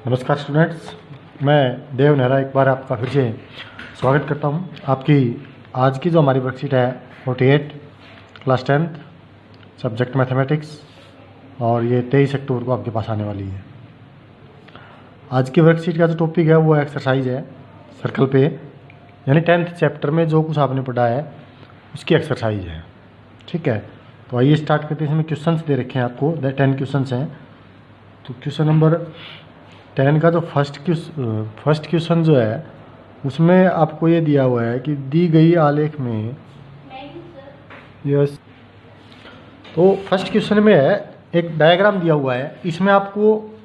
नमस्कार स्टूडेंट्स, मैं देव नेहरा एक बार आपका फिर से स्वागत करता हूं। आपकी आज की जो हमारी वर्कशीट है 48 क्लास 10th सब्जेक्ट मैथमेटिक्स, और ये 23 अक्टूबर को आपके पास आने वाली है। आज की वर्कशीट का जो टॉपिक है वो एक्सरसाइज है सर्कल पे, यानी 10th चैप्टर में जो कुछ आपने पढ़ा है उसकी एक्सरसाइज है। ठीक है, तो आइए स्टार्ट करते हैं। इसमें क्वेश्चंस दे रखे हैं आपको, 10 क्वेश्चंस हैं। तो क्वेश्चन नंबर 10 का जो फर्स्ट क्वेश्चन जो है उसमें आपको ये दिया हुआ है कि दी गई आलेख में यस, तो फर्स्ट क्वेश्चन में है एक डायग्राम दिया हुआ है, इसमें आपको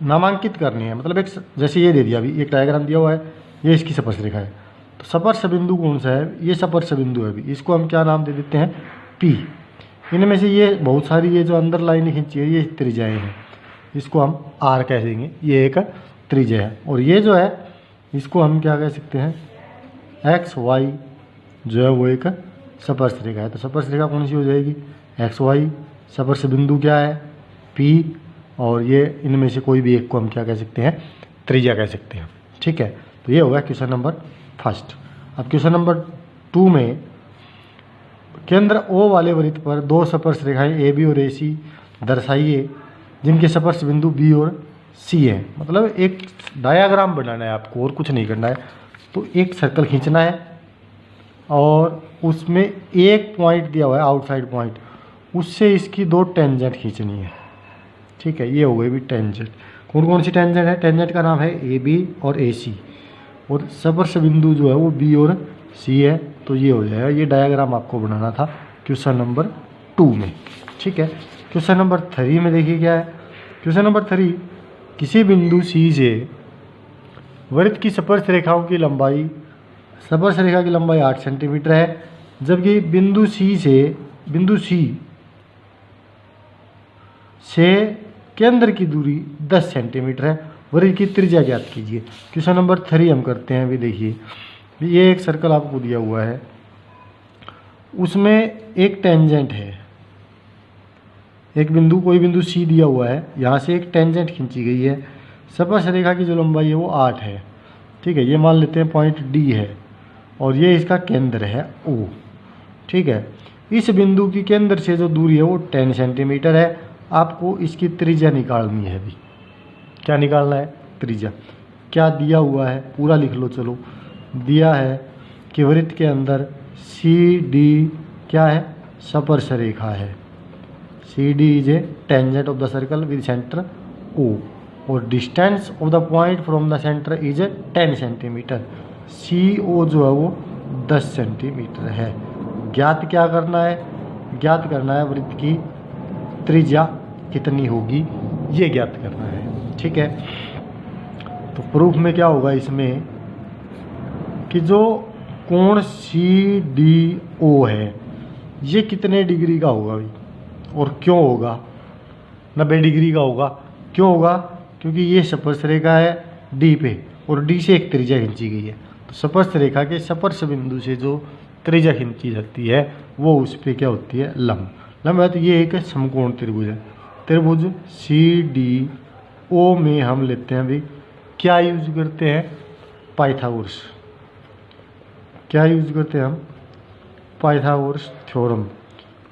नामांकित करनी है। मतलब एक जैसे ये दे दिया, अभी एक डायग्राम दिया हुआ है, ये इसकी स्पर्श रेखा है। तो स्पर्श बिंदु कौन सा है? ये स्पर्श बिंदु है। अभी इसको हम क्या नाम दे देते हैं? पी। इनमें से ये बहुत सारी ये जो अंदर लाइन खींची है ये त्रिज्याएं हैं, इसको हम आर कह देंगे। ये एक त्रिज्या है। और ये जो है इसको हम क्या कह सकते हैं? एक्स वाई जो है वो एक स्पर्श रेखा है। तो स्पर्श रेखा कौन सी हो जाएगी? X Y. स्पर्श बिंदु क्या है? पी। और ये इनमें से कोई भी एक को हम क्या कह सकते हैं? त्रिज्या कह सकते हैं। ठीक है, तो ये होगा क्वेश्चन नंबर फर्स्ट। अब क्वेश्चन नंबर 2 में केंद्र ओ वाले वृत्त पर दो स्पर्श रेखाएं ए बी और ए सी दर्शाइए जिनके स्पर्श बिंदु बी और सी है। मतलब एक डायाग्राम बनाना है आपको, और कुछ नहीं करना है। तो एक सर्कल खींचना है और उसमें एक पॉइंट दिया हुआ है आउटसाइड पॉइंट, उससे इसकी दो टेंजेंट खींचनी है। ठीक है, ये हो गई भी टेंजेंट। कौन कौन सी टेंजेंट है? टेंजेंट का नाम है ए बी और ए सी, और स्पर्श बिंदु जो है वो बी और सी है। तो ये हो जाएगा। ये डायग्राम आपको बनाना था क्वेश्चन नंबर 2 में। ठीक है, क्वेश्चन नंबर 3 में देखिए क्या है। क्वेश्चन नंबर 3, किसी बिंदु सी से वृत्त की स्पर्श रेखाओं की लंबाई, स्पर्श रेखा की लंबाई 8 सेंटीमीटर है, जबकि बिंदु सी से केंद्र की दूरी 10 सेंटीमीटर है। वृत्त की त्रिज्या ज्ञात कीजिए। क्वेश्चन नंबर 3 हम करते हैं। अभी देखिए, ये एक सर्कल आपको दिया हुआ है, उसमें एक टेंजेंट है, एक बिंदु, कोई बिंदु सी दिया हुआ है, यहाँ से एक टेंजेंट खींची गई है। स्पर्श रेखा की जो लंबाई है वो 8 है। ठीक है, ये मान लेते हैं पॉइंट डी है, और ये इसका केंद्र है ओ। ठीक है, इस बिंदु की केंद्र से जो दूरी है वो 10 सेंटीमीटर है। आपको इसकी त्रिज्या निकालनी है। अभी क्या निकालना है? त्रिज्या। क्या दिया हुआ है पूरा लिख लो। चलो, दिया है कि वृत्त के अंदर सी डी क्या है? स्पर्श रेखा है। C D is a tangent of the circle with centre O, और distance of the point from the centre is 10 centimetre. C O जो है वो 10 सेंटीमीटर है। ज्ञात क्या करना है? ज्ञात करना है वृत्त की त्रिज्या कितनी होगी, ये ज्ञात करना है। ठीक है, तो प्रूफ में क्या होगा इसमें कि जो कोण सी डी ओ है ये कितने डिग्री का होगा भाई, और क्यों होगा? 90 डिग्री का होगा। क्यों होगा? क्योंकि ये स्पर्श रेखा है डी पे, और डी से एक त्रिज्या खींची गई है। तो स्पर्श रेखा के स्पर्श बिंदु से जो त्रिज्या खींची जाती है वो उस पर क्या होती है? लंब। लंब है। तो ये एक समकोण त्रिभुज है। त्रिभुज सी डी ओ में हम लेते हैं अभी क्या यूज करते हैं? पाइथागोरस। क्या यूज करते हैं हम? पाइथागोरस थ्योरम,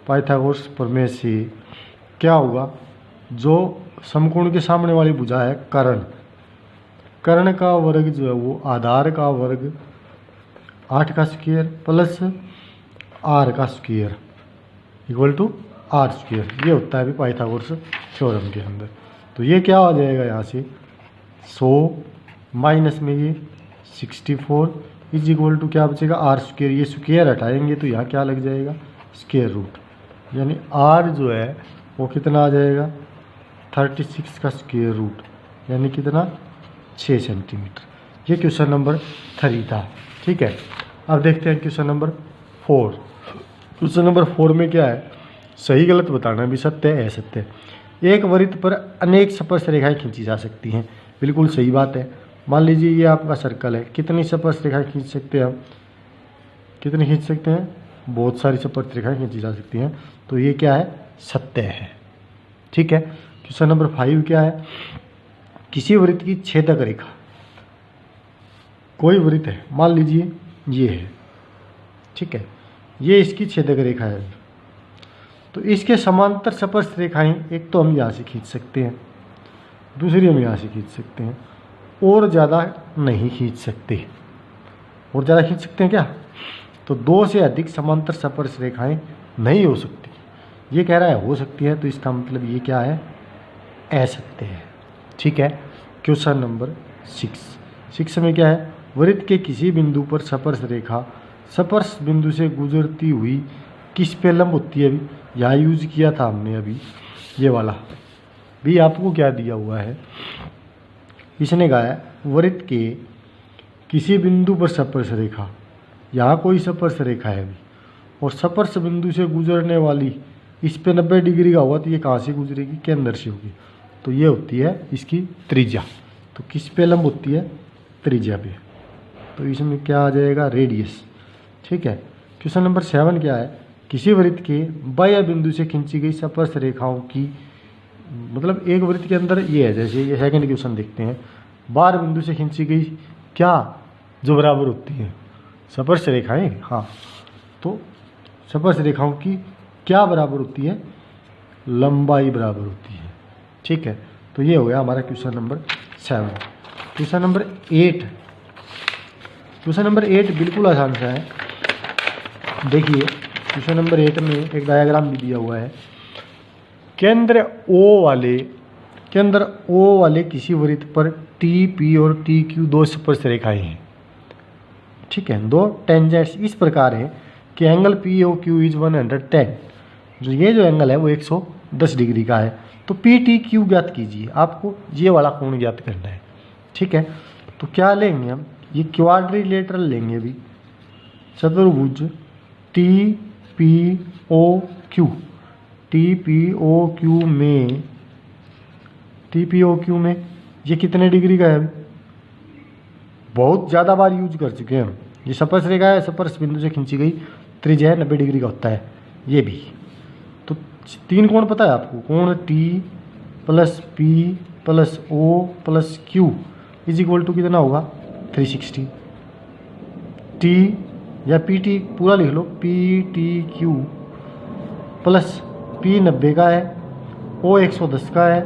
पाइथागोरस प्रमेय से क्या होगा? जो समकोण के सामने वाली भुजा है कर्ण, कर्ण का वर्ग जो है वो आधार का वर्ग 8 का स्क्वायर प्लस आर का square equal to R square. ये होता है अभी पाइथागोरस थ्योरम के अंदर। तो ये क्या हो जाएगा? यहाँ से 100 माइनस में ये 64 इज इक्वल टू क्या बचेगा? Are square. ये स्क्वायर हटाएंगे तो यहाँ क्या लग जाएगा? Square root. यानी आर जो है वो कितना आ जाएगा? 36 का स्क्वायर रूट, यानी कितना? 6 सेंटीमीटर। ये क्वेश्चन नंबर 3 था। ठीक है, अब देखते हैं क्वेश्चन नंबर 4। क्वेश्चन नंबर 4 में क्या है? सही गलत बताना भी, सत्य है असत्य। एक वृत्त पर अनेक स्पर्श रेखाएं खींची जा सकती हैं। बिल्कुल सही बात है। मान लीजिए ये आपका सर्कल है, कितनी स्पर्श रेखाएं खींच सकते हैं हम? कितनी खींच सकते हैं? बहुत सारी स्पर्श रेखाएं खींची जा सकती हैं। तो ये क्या है? सत्य है। ठीक है, क्वेश्चन नंबर 5 क्या है? किसी वृत्त की छेदक रेखा, कोई वृत्त है, मान लीजिए ये है, ठीक है, ये इसकी छेदक रेखा है, तो इसके समांतर स्पर्श रेखाएं एक तो हम यहाँ से खींच सकते हैं, दूसरी हम यहाँ से खींच सकते हैं, और ज़्यादा नहीं खींच सकते। और ज़्यादा खींच सकते हैं क्या? तो 2 से अधिक समांतर स्पर्श रेखाएं नहीं हो सकती। ये कह रहा है हो सकती है, तो इसका मतलब ये क्या है? असत्य है। ठीक है। क्वेश्चन नंबर 6 में क्या है? वृत्त के किसी बिंदु पर स्पर्श रेखा स्पर्श बिंदु से गुजरती हुई किस पे लंब होती है? अभी यहाँ यूज किया था हमने, अभी ये वाला भी आपको क्या दिया हुआ है, इसने कहा है वृत्त के किसी बिंदु पर स्पर्श रेखा, यहाँ कोई स्पर्श रेखा है अभी, और स्पर्श बिंदु से गुजरने वाली इस पे 90 डिग्री का होगा, तो ये कहाँ से गुजरेगी? केंद्र से होगी, तो ये होती है इसकी त्रिज्या। तो किस पे लंब होती है? त्रिज्या पे। तो इसमें क्या आ जाएगा? रेडियस। ठीक है। क्वेश्चन नंबर 7 क्या है? किसी वृत्त के बाह्य बिंदु से खींची गई स्पर्श रेखाओं की, मतलब एक वृत्त के अंदर ये है, जैसे ये सेकंड क्वेश्चन देखते हैं, बाहर बिंदु से खींची गई क्या जो बराबर होती है? स्पर्श रेखाएं। हाँ, तो स्पर्श रेखाओं की क्या बराबर होती है? लंबाई बराबर होती है। ठीक है। तो ये हो गया हमारा question number 7। Question number 8। Question number 8 बिल्कुल आसान सा है। देखिए क्वेश्चन नंबर 8 में एक डायग्राम भी दिया हुआ है। केंद्र O वाले किसी वृत्त पर TP और TQ 2 स्पर्श रेखाएं हैं। ठीक है। 2 टेंजेंट्स इस प्रकार है कि एंगल POQ इज 110। ये जो एंगल है वो 110 डिग्री का है। तो PTQ ज्ञात कीजिए, आपको ये वाला कोण ज्ञात करना है। ठीक है। तो क्या लेंगे हम? ये क्वाड्रिलेटरल लेंगे अभी, चतुर्भुज TPOQ में ये कितने डिग्री का है? अभी बहुत ज़्यादा बार यूज कर चुके हैं हम। ये स्पर्श रेखा है, स्पर्श बिंदु से खींची गई त्रिज्या है, 90 डिग्री का होता है ये भी। तो 3 कोण पता है आपको? कोण T plus P plus O plus Q is equal to कितना होगा? 360। T या PT पूरा लिख लो, PTQ प्लस P 90 का है, O 110 का है,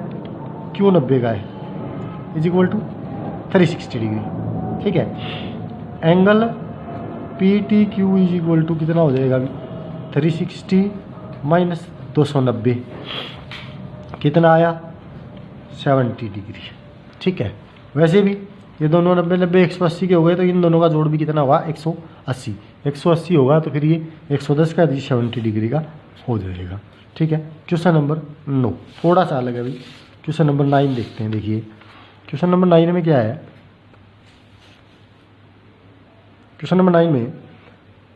Q 90 का है, इज इक्वल टू 360 डिग्री। ठीक है। Angle PTQ is equal to कितना हो जाएगा? अभी 360 माइनस 290 कितना आया? 70 डिग्री। ठीक है। वैसे भी ये दोनों 90 180 के हो गए, तो इन दोनों का जोड़ भी कितना हुआ? 180। 180 होगा तो फिर ये 110 का 70 डिग्री का हो जाएगा। ठीक है। क्वेश्चन नंबर 9 थोड़ा सा अलग है अभी। क्वेश्चन नंबर 9 देखते हैं। देखिए क्वेश्चन नंबर 9 में क्या है? क्वेश्चन नंबर 9 में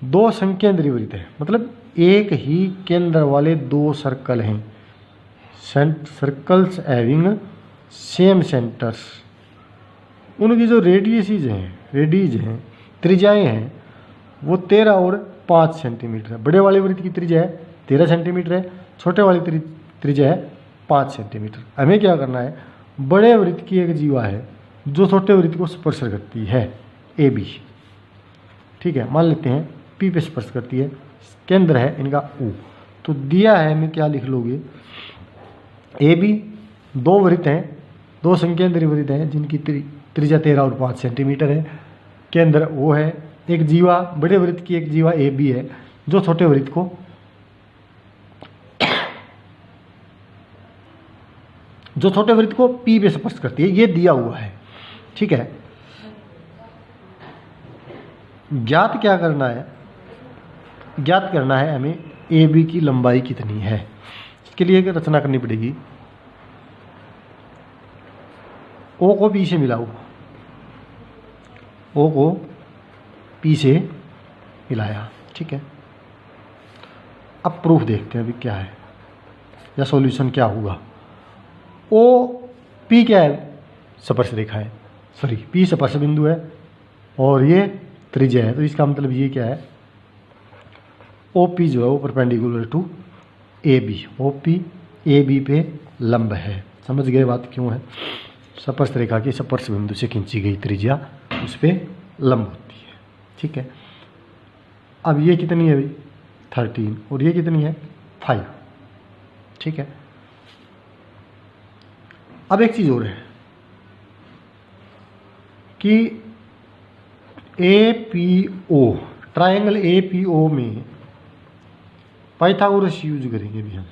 2 संकेंद्रीय वृत्त है, मतलब एक ही केंद्र वाले 2 सर्कल हैं, सर्कल्स हैविंग सेम सेंटर्स। उनकी जो रेडियस हैं, त्रिज्याएं हैं, वो 13 और 5 सेंटीमीटर है। बड़े वाले वृत्त की त्रिज्या है 13 सेंटीमीटर है, छोटे वाली त्रिज्या है 5 सेंटीमीटर। हमें क्या करना है? बड़े वृत्त की एक जीवा है जो छोटे वृत्त को स्पर्श करती है, AB। ठीक है। मान लेते हैं P पे स्पर्श करती है, केंद्र है इनका O। तो दिया है, हमें क्या लिख लोगे? AB 2 वृत्त हैं, 2 संकेंद्रीय वृत्त हैं जिनकी त्रिज्या 13 और 5 सेंटीमीटर है, केंद्र O है, एक जीवा बड़े वृत्त की एक जीवा AB है जो छोटे वृत्त को P पे स्पर्श करती है। ये दिया हुआ है। ठीक है। ज्ञात क्या करना है? ज्ञात करना है हमें AB की लंबाई कितनी है। इसके लिए एक रचना करनी पड़ेगी। O को P से मिलाओ, O को P से मिलाया। ठीक है। अब प्रूफ देखते हैं अभी क्या है या सॉल्यूशन क्या हुआ। P क्या है? स्पर्श रेखा है, सॉरी P स्पर्श बिंदु है और ये त्रिज्या है। तो इसका मतलब ये क्या है? OP जो है वो perpendicular to AB, OP AB पे लंब है। समझ गए बात क्यों है? स्पर्श रेखा की स्पर्श बिंदु से खींची गई त्रिज्या उस पर लंब होती है। ठीक है, अब ये कितनी है भाई 13 और ये कितनी है 5। ठीक है, अब एक चीज़ और है कि APO ट्रायंगल APO में पाइथागोरस यूज करेंगे भी हम।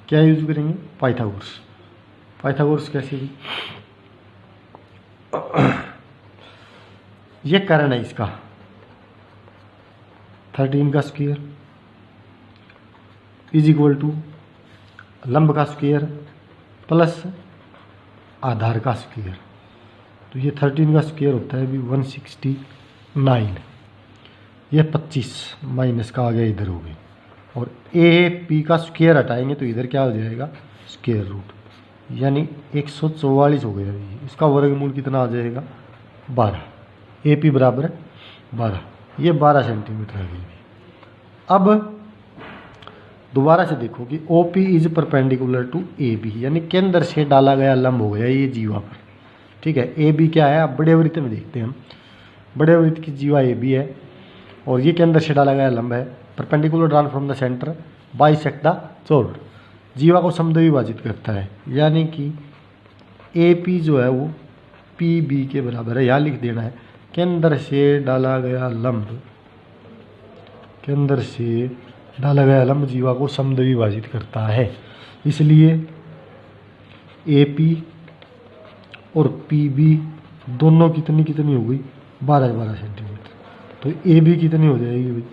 क्या यूज करेंगे? पाइथागोरस। पाइथागोरस कैसे भी? ये कारण है इसका 13 का स्क्वायर इज इक्वल टू लंब का स्क्वायर प्लस आधार का स्क्वायर। तो ये 13 का स्क्वायर होता है अभी 169, ये 25 माइनस का आ गया इधर हो गई, और AP का स्क्वायर हटाएंगे तो इधर क्या हो जाएगा स्क्वायर रूट, यानी 144 हो गया। इसका वर्गमूल कितना आ जाएगा 12। AP बराबर 12, ये 12 सेंटीमीटर आ गई। अब दोबारा से देखो कि OP is perpendicular to AB, यानी केंद्र से डाला गया लंब हो गया ये जीवा पर। ठीक है, AB क्या है? अब बड़े वृत्त में देखते हैं हम। बड़े वृत्त की जीवा AB है और ये केंद्र से डाला गया लंब है। Perpendicular drawn from the centre bisect the chord, जीवा को समद्विभाजित करता है, यानी कि AP जो है वो PB के बराबर है। यहाँ लिख देना है केंद्र से डाला गया लंब, केंद्र से डाला गया लंब जीवा को समद्विभाजित करता है। इसलिए AP और PB दोनों कितनी कितनी हो गई 12-12 सेंटीमीटर। तो AB कितनी हो जाएगी भाई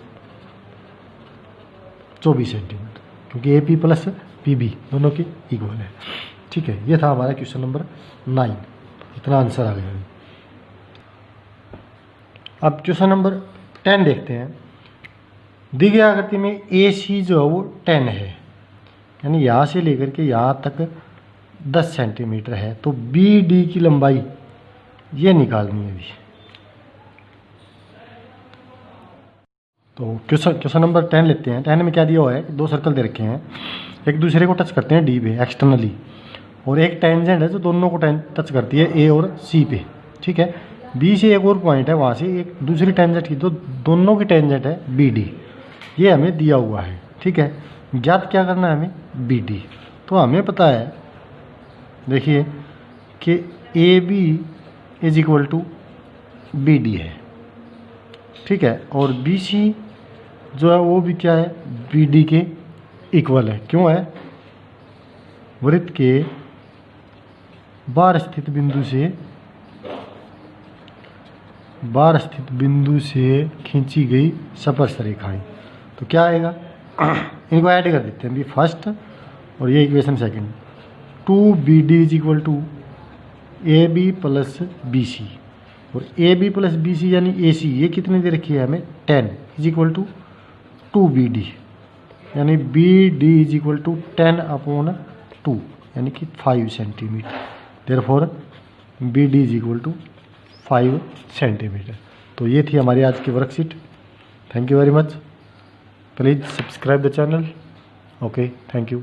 24 सेंटीमीटर, क्योंकि AP प्लस PB दोनों की इक्वल है। ठीक है, ये था हमारा क्वेश्चन नंबर 9। इतना आंसर आ गया। अब क्वेश्चन नंबर 10 देखते हैं। दी गई आकृति में AC जो है वो 10 है, यानी यहाँ से लेकर के यहाँ तक 10 सेंटीमीटर है, तो BD की लंबाई ये निकालनी है अभी। तो क्वेश्चन नंबर 10 लेते हैं। 10 में क्या दिया हुआ है? 2 सर्कल दे रखे हैं, एक दूसरे को टच करते हैं D पे एक्सटर्नली, और एक टेंजेंट है जो दोनों को टच करती है A और C पे। ठीक है, B से एक और पॉइंट है, वहाँ से एक दूसरी टेंजेंट की, तो दोनों की टेंजेंट है BD, ये हमें दिया हुआ है। ठीक है, ज्ञात क्या करना है हमें BD। तो हमें पता है देखिए कि AB is equal to BD है। ठीक है, और BC जो है वो भी क्या है BD के इक्वल है। क्यों है? वृत्त के बाहर स्थित बिंदु से खींची गई स्पर्श रेखाएं। तो क्या आएगा? इनको ऐड कर देते हैं अभी फर्स्ट, और ये equation second. 2BD is equal to AB plus BC, और AB प्लस BC यानी AC ये कितनी दे रखी है हमें 10 इज इक्वल टू 2BD, यानी BD इज इक्वल टू 10/2 यानी कि 5 centimetre. Therefore BD is equal to 5 centimetre. तो ये थी हमारी आज की worksheet. Thank you very much. Please subscribe the channel. Okay, thank you.